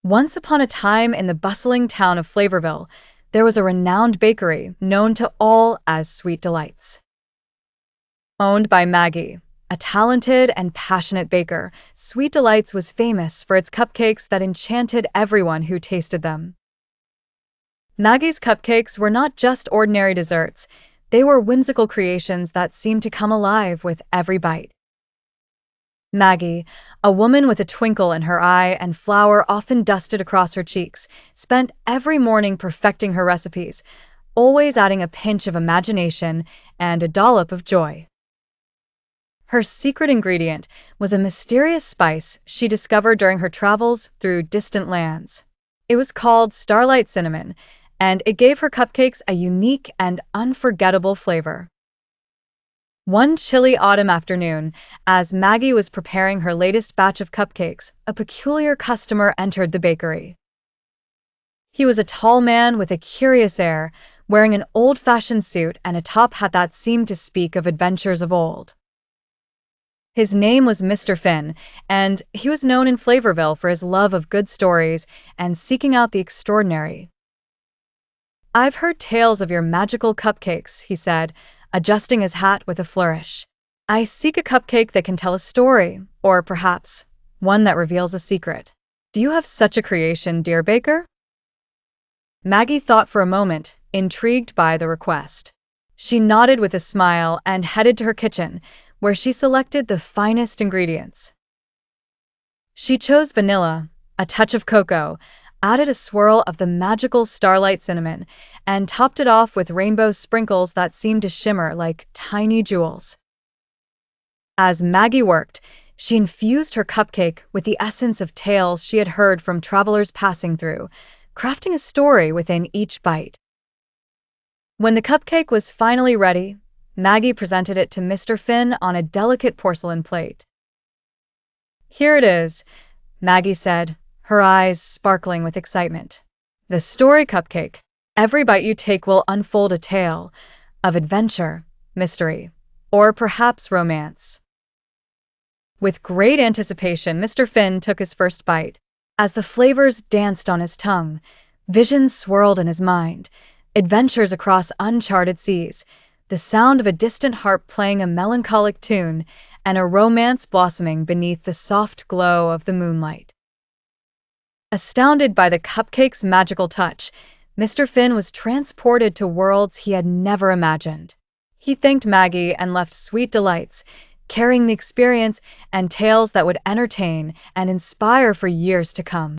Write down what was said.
Once upon a time in the bustling town of Flavorville, there was a renowned bakery known to all as Sweet Delights. Owned by Maggie, a talented and passionate baker, Sweet Delights was famous for its cupcakes that enchanted everyone who tasted them. Maggie's cupcakes were not just ordinary desserts, they were whimsical creations that seemed to come alive with every bite. Maggie, a woman with a twinkle in her eye and flour often dusted across her cheeks, spent every morning perfecting her recipes, always adding a pinch of imagination and a dollop of joy. Her secret ingredient was a mysterious spice she discovered during her travels through distant lands. It was called Starlight Cinnamon, and it gave her cupcakes a unique and unforgettable flavor. One chilly autumn afternoon, as Maggie was preparing her latest batch of cupcakes, a peculiar customer entered the bakery. He was a tall man with a curious air, wearing an old-fashioned suit and a top hat that seemed to speak of adventures of old. His name was Mr. Finn, and he was known in Flavorville for his love of good stories and seeking out the extraordinary. "I've heard tales of your magical cupcakes," he said, adjusting his hat with a flourish. "I seek a cupcake that can tell a story, or perhaps one that reveals a secret. Do you have such a creation, dear baker?" Maggie thought for a moment, intrigued by the request. She nodded with a smile and headed to her kitchen, where she selected the finest ingredients. She chose vanilla, a touch of cocoa, added a swirl of the magical Starlight Cinnamon, and topped it off with rainbow sprinkles that seemed to shimmer like tiny jewels. As Maggie worked, she infused her cupcake with the essence of tales she had heard from travelers passing through, crafting a story within each bite. When the cupcake was finally ready, Maggie presented it to Mr. Finn on a delicate porcelain plate. "Here it is," Maggie said, her eyes sparkling with excitement. "The story cupcake. Every bite you take will unfold a tale of adventure, mystery, or perhaps romance." With great anticipation, Mr. Finn took his first bite. As the flavors danced on his tongue, visions swirled in his mind, adventures across uncharted seas, the sound of a distant harp playing a melancholic tune, and a romance blossoming beneath the soft glow of the moonlight. Astounded by the cupcake's magical touch, Mr. Finn was transported to worlds he had never imagined. He thanked Maggie and left Sweet Delights, carrying the experience and tales that would entertain and inspire for years to come.